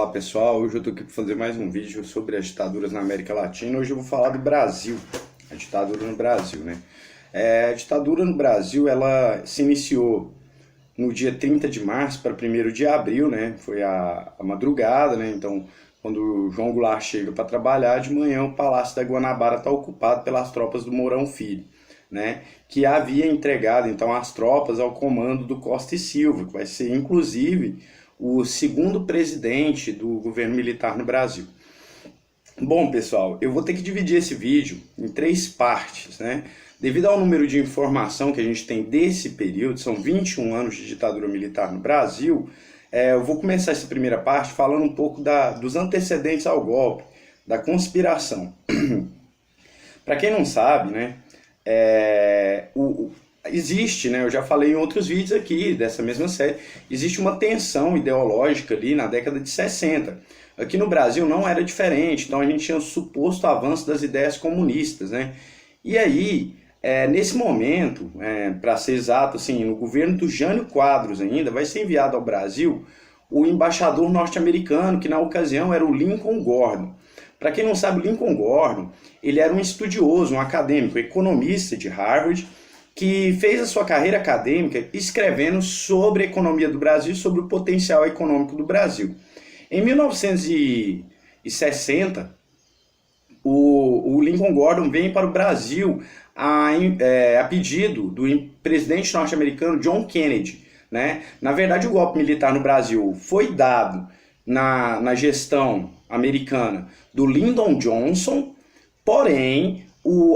Fala pessoal, hoje eu tô aqui para fazer mais um vídeo sobre as ditaduras na América Latina. Hoje eu vou falar do Brasil, a ditadura no Brasil, né? A ditadura no Brasil, ela se iniciou no dia 30 de março para 1º de abril, né? Foi a madrugada, né? Então, quando o João Goulart chega para trabalhar, de manhã o Palácio da Guanabara está ocupado pelas tropas do Mourão Filho, né? Que havia entregado então as tropas ao comando do Costa e Silva, que vai ser inclusive o segundo presidente do governo militar no Brasil. Bom, pessoal, eu vou ter que dividir esse vídeo em 3 partes, né? Devido ao número de informação que a gente tem desse período, são 21 anos de ditadura militar no Brasil, eu vou começar essa primeira parte falando um pouco dos antecedentes ao golpe, da conspiração. Para quem não sabe, né, existe, né, eu já falei em outros vídeos aqui dessa mesma série, existe uma tensão ideológica ali na década de 60. Aqui no Brasil não era diferente, então a gente tinha o suposto avanço das ideias comunistas, né? E aí, nesse momento, para ser exato, assim, no governo do Jânio Quadros ainda, vai ser enviado ao Brasil o embaixador norte-americano, que na ocasião era o Lincoln Gordon. Para quem não sabe, o Lincoln Gordon, ele era um estudioso, um acadêmico, economista de Harvard, que fez a sua carreira acadêmica escrevendo sobre a economia do Brasil e sobre o potencial econômico do Brasil. Em 1960, o Lincoln Gordon vem para o Brasil a pedido do presidente norte-americano John Kennedy, né? Na verdade, o golpe militar no Brasil foi dado na gestão americana do Lyndon Johnson, porém,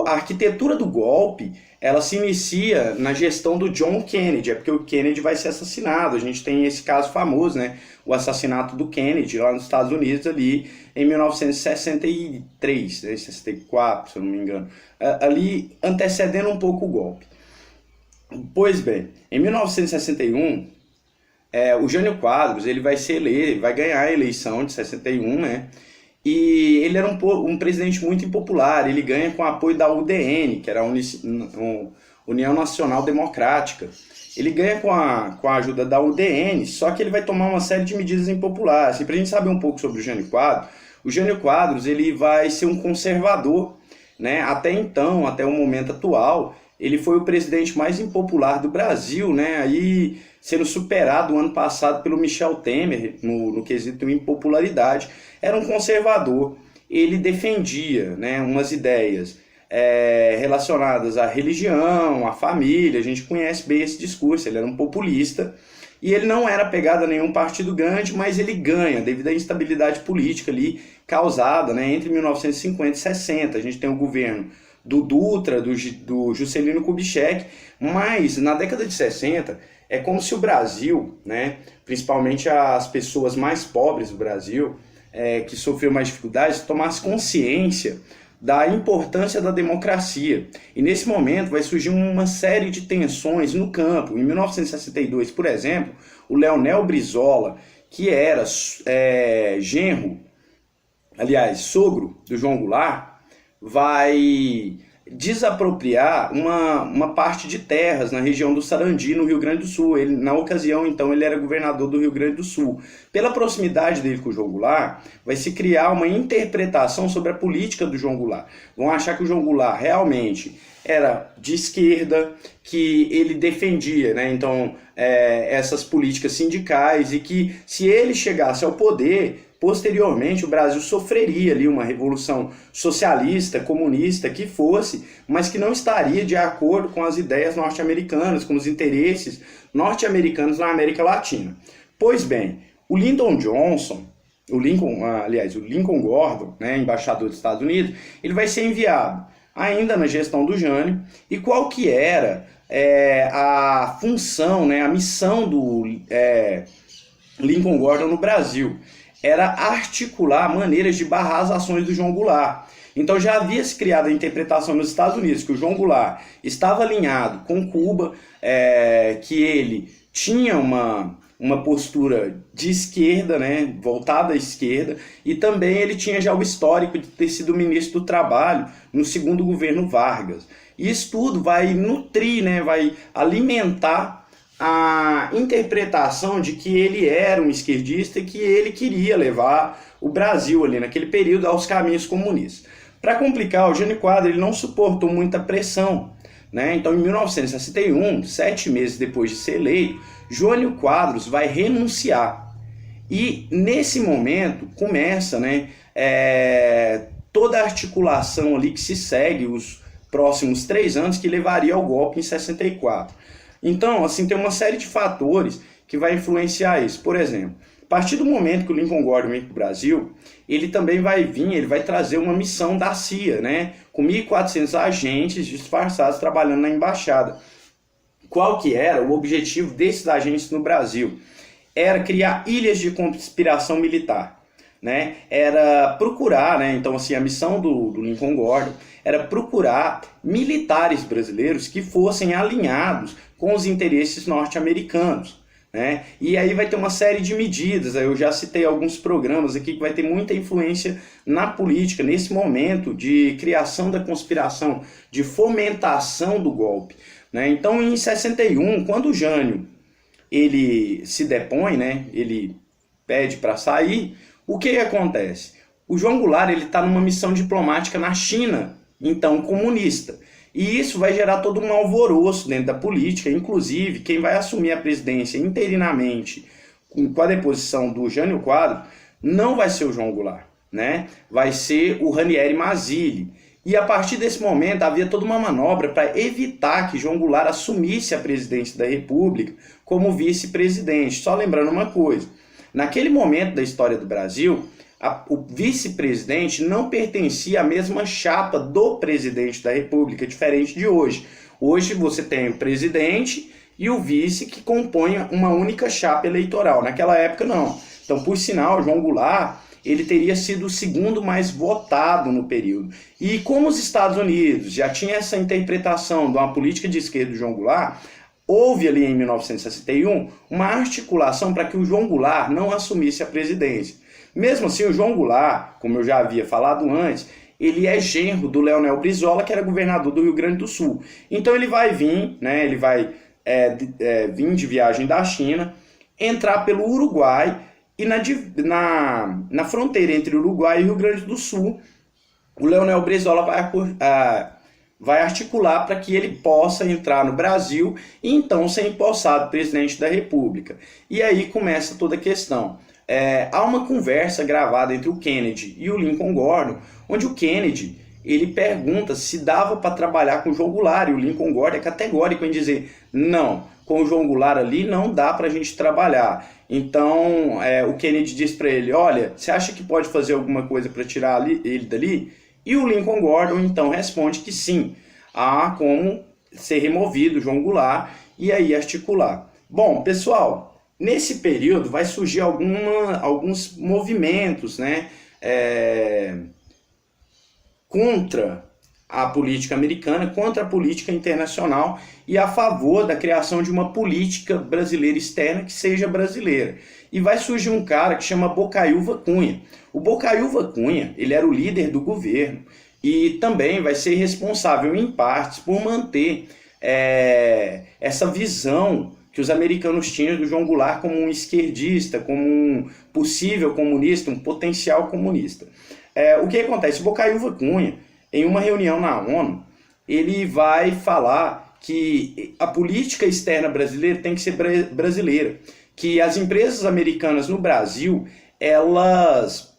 a arquitetura do golpe, ela se inicia na gestão do John Kennedy, porque o Kennedy vai ser assassinado. A gente tem esse caso famoso, né? O assassinato do Kennedy lá nos Estados Unidos ali em 1963, né? 64, se eu não me engano, ali antecedendo um pouco o golpe. Pois bem, em 1961, o Jânio Quadros ele vai ser eleito, vai ganhar a eleição de 61, né? E ele era um presidente muito impopular, ele ganha com o apoio da UDN, que era a União Nacional Democrática. Ele ganha com a ajuda da UDN, só que ele vai tomar uma série de medidas impopulares. E para a gente saber um pouco sobre o Jânio Quadros ele vai ser um conservador, né? Até então, até o momento atual, ele foi o presidente mais impopular do Brasil, né? Aí sendo superado o ano passado pelo Michel Temer no quesito impopularidade. Era um conservador, ele defendia, né, umas ideias relacionadas à religião, à família. A gente conhece bem esse discurso. Ele era um populista e ele não era apegado a nenhum partido grande, mas ele ganha devido à instabilidade política ali causada, né, entre 1950 e 60. A gente tem o governo do Dutra, do Juscelino Kubitschek, mas na década de 60 é como se o Brasil, né, principalmente as pessoas mais pobres do Brasil, que sofreu mais dificuldades, tomasse consciência da importância da democracia. E nesse momento vai surgir uma série de tensões no campo. Em 1962, por exemplo, o Leonel Brizola, que era sogro do João Goulart, vai desapropriar uma parte de terras na região do Sarandi, no Rio Grande do Sul. Ele, na ocasião, então, ele era governador do Rio Grande do Sul. Pela proximidade dele com o João Goulart, vai se criar uma interpretação sobre a política do João Goulart. Vão achar que o João Goulart realmente era de esquerda, que ele defendia, né, então, essas políticas sindicais, e que se ele chegasse ao poder, posteriormente o Brasil sofreria ali uma revolução socialista, comunista, que fosse, mas que não estaria de acordo com as ideias norte-americanas, com os interesses norte-americanos na América Latina. Pois bem, o Lyndon Gordon, né, embaixador dos Estados Unidos, ele vai ser enviado ainda na gestão do Jânio. E qual que era a função, né, a missão do Lincoln Gordon no Brasil? Era articular maneiras de barrar as ações do João Goulart. Então já havia se criado a interpretação nos Estados Unidos que o João Goulart estava alinhado com Cuba, que ele tinha uma postura de esquerda, né, voltada à esquerda, e também ele tinha já o histórico de ter sido ministro do Trabalho no segundo governo Vargas. E isso tudo vai nutrir, né, vai alimentar a interpretação de que ele era um esquerdista e que ele queria levar o Brasil ali naquele período aos caminhos comunistas. Para complicar, o Jânio Quadros ele não suportou muita pressão, né? Então, em 1961, 7 meses depois de ser eleito, Jânio Quadros vai renunciar. E nesse momento começa, né, toda a articulação ali que se segue os próximos 3 anos que levaria ao golpe em 64. Então, assim, tem uma série de fatores que vai influenciar isso. Por exemplo, a partir do momento que o Lincoln Gordon vem para o Brasil, ele também ele vai trazer uma missão da CIA, né, com 1.400 agentes disfarçados trabalhando na embaixada. Qual que era o objetivo desses agentes no Brasil? Era criar ilhas de conspiração militar, né? Era procurar, né? Então, assim, a missão do Lincoln Gordon era procurar militares brasileiros que fossem alinhados com os interesses norte-americanos, né? E aí vai ter uma série de medidas. Eu já citei alguns programas aqui que vai ter muita influência na política nesse momento de criação da conspiração, de fomentação do golpe, né? Então, em 61, quando o Jânio ele se depõe, né? Ele pede para sair. O que acontece? O João Goulart está numa missão diplomática na China, então comunista. E isso vai gerar todo um alvoroço dentro da política. Inclusive, quem vai assumir a presidência interinamente com a deposição do Jânio Quadros não vai ser o João Goulart, né? Vai ser o Ranieri Mazzilli. E a partir desse momento havia toda uma manobra para evitar que João Goulart assumisse a presidência da República como vice-presidente. Só lembrando uma coisa, naquele momento da história do Brasil, o vice-presidente não pertencia à mesma chapa do presidente da República, diferente de hoje. Hoje você tem o presidente e o vice que compõem uma única chapa eleitoral. Naquela época não. Então, por sinal, João Goulart ele teria sido o segundo mais votado no período. E como os Estados Unidos já tinha essa interpretação de uma política de esquerda do João Goulart, houve ali em 1961 uma articulação para que o João Goulart não assumisse a presidência. Mesmo assim, o João Goulart, como eu já havia falado antes, ele é genro do Leonel Brizola, que era governador do Rio Grande do Sul. Então ele vai vir, né, ele vai vir de viagem da China, entrar pelo Uruguai, e na fronteira entre Uruguai e Rio Grande do Sul, o Leonel Brizola vai articular para que ele possa entrar no Brasil e então ser empossado presidente da República. E aí começa toda a questão. Há uma conversa gravada entre o Kennedy e o Lincoln Gordon, onde o Kennedy ele pergunta se dava para trabalhar com o João Goulart, e o Lincoln Gordon é categórico em dizer, não, com o João Goulart ali não dá para a gente trabalhar. Então o Kennedy diz para ele, olha, você acha que pode fazer alguma coisa para tirar ele dali? E o Lincoln Gordon então responde que sim, há como ser removido o João Goulart e aí articular. Bom, pessoal, nesse período vai surgir alguns movimentos, né, contra a política americana, contra a política internacional e a favor da criação de uma política brasileira externa que seja brasileira. E vai surgir um cara que chama Bocaiúva Cunha. O Bocaiúva Cunha, ele era o líder do governo e também vai ser responsável, em partes, por manter essa visão que os americanos tinham do João Goulart como um esquerdista, como um possível comunista, um potencial comunista. O que acontece? O Bocaiúva Cunha, em uma reunião na ONU, ele vai falar que a política externa brasileira tem que ser brasileira, que as empresas americanas no Brasil, elas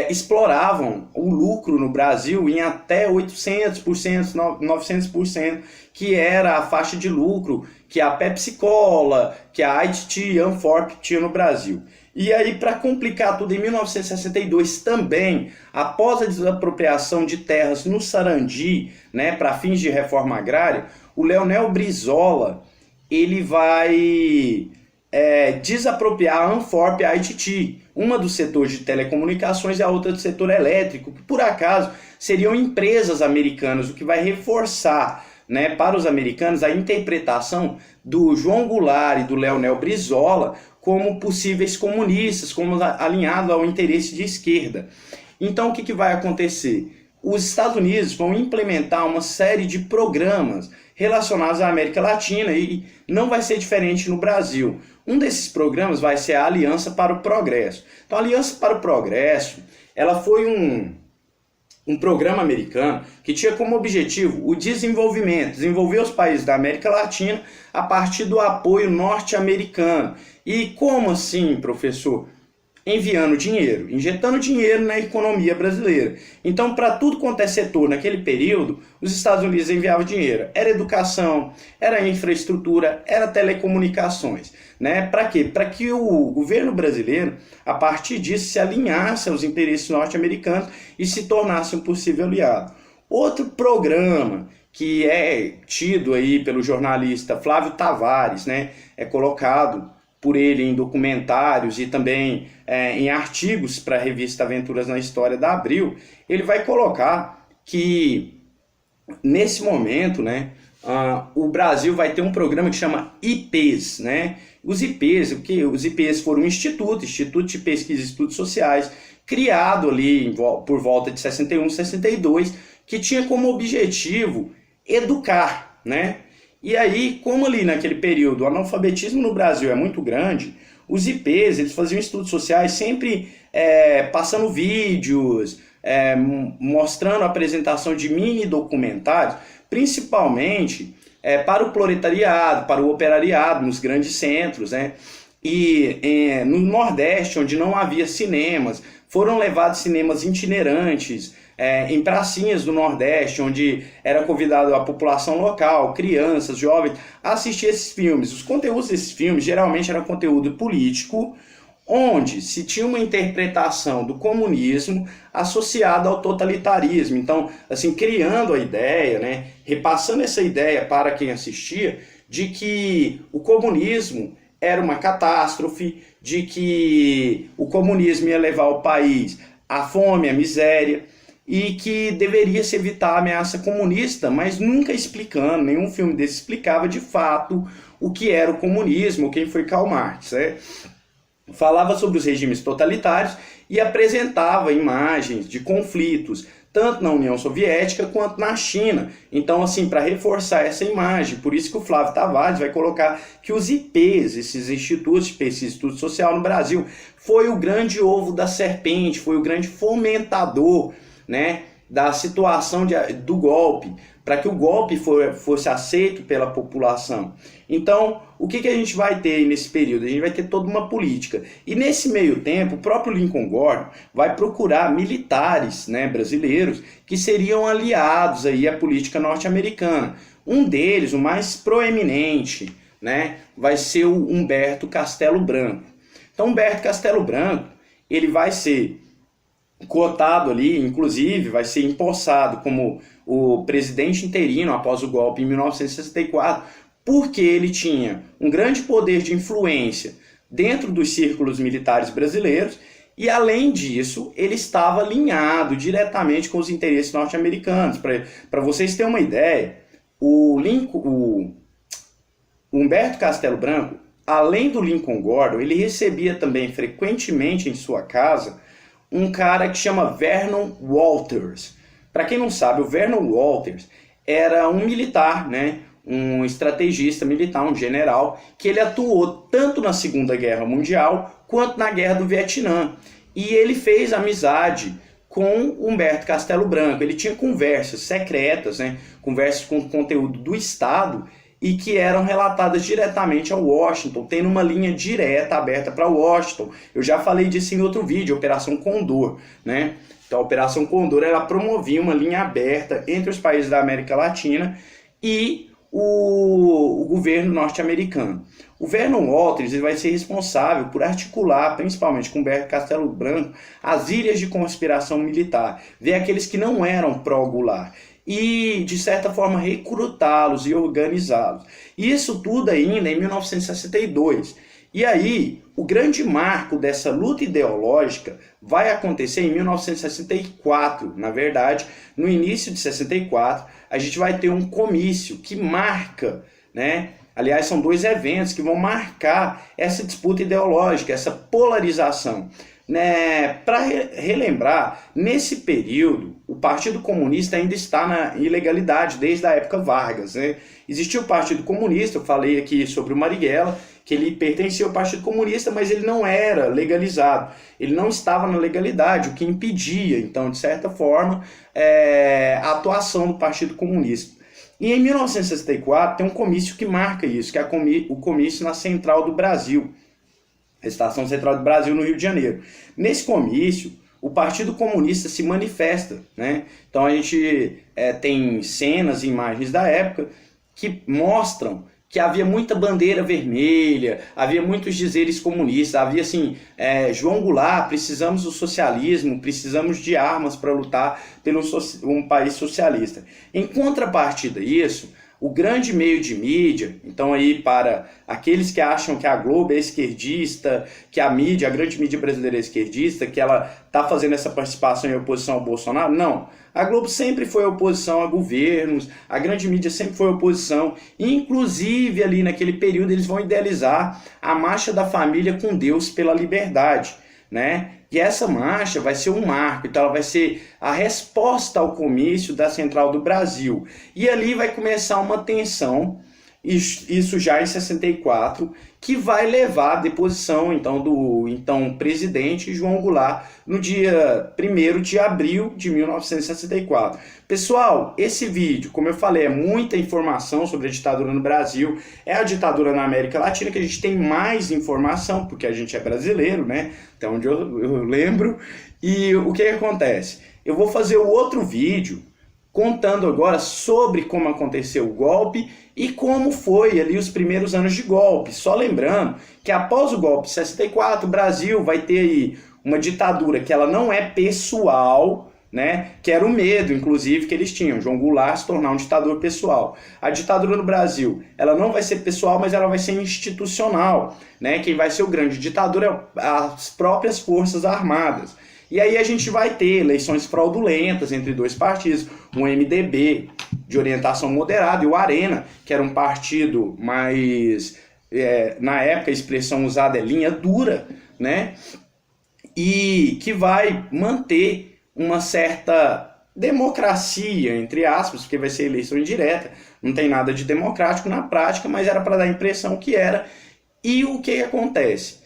exploravam o lucro no Brasil em até 800%, 900%, que era a faixa de lucro que a Pepsi Cola, que a ITT, Amphorp tinha no Brasil. E aí, para complicar tudo, em 1962 também, após a desapropriação de terras no Sarandi, né, para fins de reforma agrária, o Leonel Brizola ele vai desapropriar a Amphorp e a ITT, uma do setor de telecomunicações e a outra do setor elétrico, que por acaso seriam empresas americanas, o que vai reforçar, né, para os americanos a interpretação do João Goulart e do Leonel Brizola como possíveis comunistas, como alinhados ao interesse de esquerda. Então o que vai acontecer? os Estados Unidos vão implementar uma série de programas relacionados à América Latina e não vai ser diferente no Brasil. Um desses programas vai ser a Aliança para o Progresso. Então, a Aliança para o Progresso, ela foi um programa americano que tinha como objetivo o desenvolver os países da América Latina a partir do apoio norte-americano. E como assim, professor? Enviando dinheiro, injetando dinheiro na economia brasileira. Então, para tudo quanto é setor naquele período, os Estados Unidos enviavam dinheiro. Era educação, era infraestrutura, era telecomunicações. Né? Para quê? Para que o governo brasileiro, a partir disso, se alinhasse aos interesses norte-americanos e se tornasse um possível aliado. Outro programa que é tido aí pelo jornalista Flávio Tavares, né? É colocado por ele em documentários e também em artigos para a revista Aventuras na História da Abril, ele vai colocar que nesse momento, né, o Brasil vai ter um programa que chama IPs, né? Os IPs foram um Instituto de Pesquisa e Estudos Sociais, criado ali por volta de 61, 62, que tinha como objetivo educar, né? E aí, como ali naquele período o analfabetismo no Brasil é muito grande, os IPs eles faziam estudos sociais sempre passando vídeos, mostrando a apresentação de mini documentários, principalmente para o proletariado, para o operariado nos grandes centros, né? E no Nordeste, onde não havia cinemas, foram levados cinemas itinerantes, em pracinhas do Nordeste, onde era convidado a população local, crianças, jovens, a assistir esses filmes. Os conteúdos desses filmes geralmente eram conteúdo político, onde se tinha uma interpretação do comunismo associada ao totalitarismo. Então, assim, criando a ideia, né, repassando essa ideia para quem assistia, de que o comunismo era uma catástrofe, de que o comunismo ia levar o país à fome, à miséria, e que deveria se evitar a ameaça comunista, mas nunca explicando, nenhum filme desse explicava de fato o que era o comunismo, quem foi Karl Marx, né? Falava sobre os regimes totalitários e apresentava imagens de conflitos, tanto na União Soviética quanto na China. Então, assim, para reforçar essa imagem, por isso que o Flávio Tavares vai colocar que os IPs, esses institutos de pesquisa e estudo social no Brasil, foi o grande ovo da serpente, foi o grande fomentador, né, da situação do golpe, para que o golpe fosse aceito pela população. Então, o que a gente vai ter nesse período? A gente vai ter toda uma política. E nesse meio tempo, o próprio Lincoln Gordon vai procurar militares, né, brasileiros que seriam aliados aí à política norte-americana. Um deles, o mais proeminente, né, vai ser o Humberto Castelo Branco. Então, Humberto Castelo Branco, ele vai ser cotado ali, inclusive vai ser empossado como o presidente interino após o golpe em 1964, porque ele tinha um grande poder de influência dentro dos círculos militares brasileiros e, além disso, ele estava alinhado diretamente com os interesses norte-americanos. Para vocês terem uma ideia, o Humberto Castelo Branco, além do Lincoln Gordon, ele recebia também frequentemente em sua casa um cara que chama Vernon Walters. Para quem não sabe, o Vernon Walters era um militar, né? Um estrategista militar, um general, que ele atuou tanto na Segunda Guerra Mundial quanto na Guerra do Vietnã. E ele fez amizade com Humberto Castelo Branco. Ele tinha conversas secretas, né? Conversas com conteúdo do Estado e que eram relatadas diretamente ao Washington, tendo uma linha direta aberta para Washington. Eu já falei disso em outro vídeo, Operação Condor, né? Então, a Operação Condor, ela promovia uma linha aberta entre os países da América Latina e o governo norte-americano. O Vernon Walters ele vai ser responsável por articular, principalmente com Humberto Castelo Branco, as ilhas de conspiração militar, ver aqueles que não eram pró-Goulart e, de certa forma, recrutá-los e organizá-los. Isso tudo ainda em 1962. E aí, o grande marco dessa luta ideológica vai acontecer em 1964. Na verdade, no início de 64, a gente vai ter um comício que marca, né? Aliás, são dois eventos que vão marcar essa disputa ideológica, essa polarização. né, para relembrar, nesse período, o Partido Comunista ainda está na ilegalidade, desde a época Vargas, né? Existia o Partido Comunista, eu falei aqui sobre o Marighella, que ele pertencia ao Partido Comunista, mas ele não era legalizado, ele não estava na legalidade, o que impedia, então, de certa forma, a atuação do Partido Comunista. E em 1964 tem um comício que marca isso, que é o comício na Central do Brasil, a Estação Central do Brasil no Rio de Janeiro. Nesse comício, o Partido Comunista se manifesta, né? Então a gente tem cenas e imagens da época que mostram que havia muita bandeira vermelha, havia muitos dizeres comunistas, havia assim, João Goulart, precisamos do socialismo, precisamos de armas para lutar pelo um país socialista. Em contrapartida a isso, o grande meio de mídia, então aí para aqueles que acham que a Globo é esquerdista, que a grande mídia brasileira é esquerdista, que ela está fazendo essa participação em oposição ao Bolsonaro, não. A Globo sempre foi oposição a governos, a grande mídia sempre foi oposição, inclusive ali naquele período eles vão idealizar a Marcha da Família com Deus pela Liberdade, né? E essa marcha vai ser um marco, então ela vai ser a resposta ao comício da Central do Brasil. E ali vai começar uma tensão, isso já em 64, que vai levar à deposição então, do então presidente João Goulart no dia 1º de abril de 1964. Pessoal, esse vídeo, como eu falei, é muita informação sobre a ditadura no Brasil, é a ditadura na América Latina que a gente tem mais informação, porque a gente é brasileiro, né? Até onde eu lembro. E o que acontece? Eu vou fazer o outro vídeo contando agora sobre como aconteceu o golpe e como foi ali os primeiros anos de golpe. Só lembrando que após o golpe de 64, o Brasil vai ter aí uma ditadura que ela não é pessoal, né? Que era o medo, inclusive, que eles tinham, João Goulart se tornar um ditador pessoal. A ditadura no Brasil, ela não vai ser pessoal, mas ela vai ser institucional, né? Quem vai ser o grande ditador é as próprias Forças Armadas. E aí a gente vai ter eleições fraudulentas entre dois partidos, o MDB, de orientação moderada, e o Arena, que era um partido mais, na época a expressão usada é linha dura, né? E que vai manter uma certa democracia, entre aspas, porque vai ser eleição indireta, não tem nada de democrático na prática, mas era para dar a impressão que era. E o que acontece?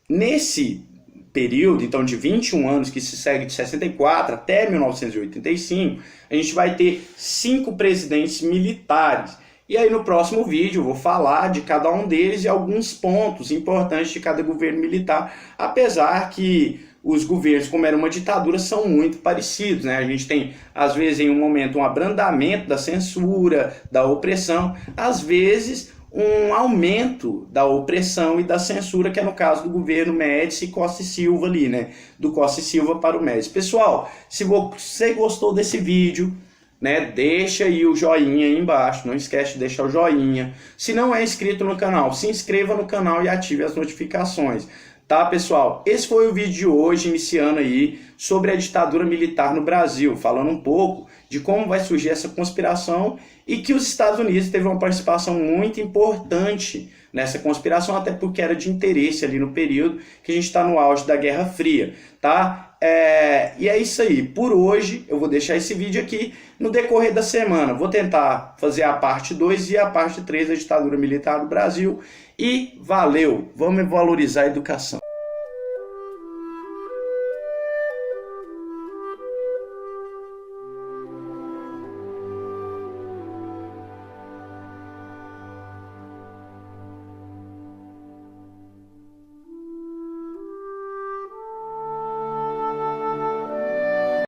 Nesse período, então, de 21 anos, que se segue de 64 até 1985, a gente vai ter 5 presidentes militares. E aí no próximo vídeo eu vou falar de cada um deles e alguns pontos importantes de cada governo militar, apesar que os governos, como era uma ditadura, são muito parecidos, né? A gente tem, às vezes, em um momento, um abrandamento da censura, da opressão, às vezes um aumento da opressão e da censura, que é no caso do governo Médici e Costa e Silva ali, né? Do Costa e Silva para o Médici. Pessoal, se você gostou desse vídeo, né, deixa aí o joinha aí embaixo, não esquece de deixar o joinha. Se não é inscrito no canal, se inscreva no canal e ative as notificações. Tá, pessoal? Esse foi o vídeo de hoje, iniciando aí sobre a ditadura militar no Brasil, falando um pouco de como vai surgir essa conspiração e que os Estados Unidos teve uma participação muito importante nessa conspiração, até porque era de interesse ali no período que a gente está no auge da Guerra Fria, tá? E é isso aí. Por hoje, eu vou deixar esse vídeo aqui. No decorrer da semana, vou tentar fazer a parte 2 e a parte 3 da ditadura militar do Brasil. E valeu! Vamos valorizar a educação.